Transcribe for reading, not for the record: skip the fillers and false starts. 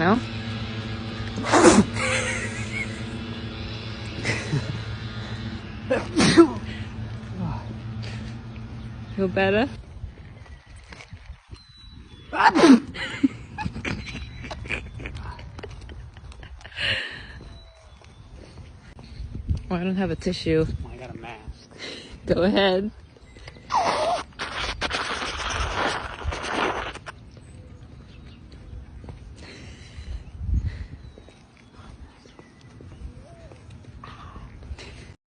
now. Feel better? Oh, I don't have a tissue. I got a mask. Go ahead.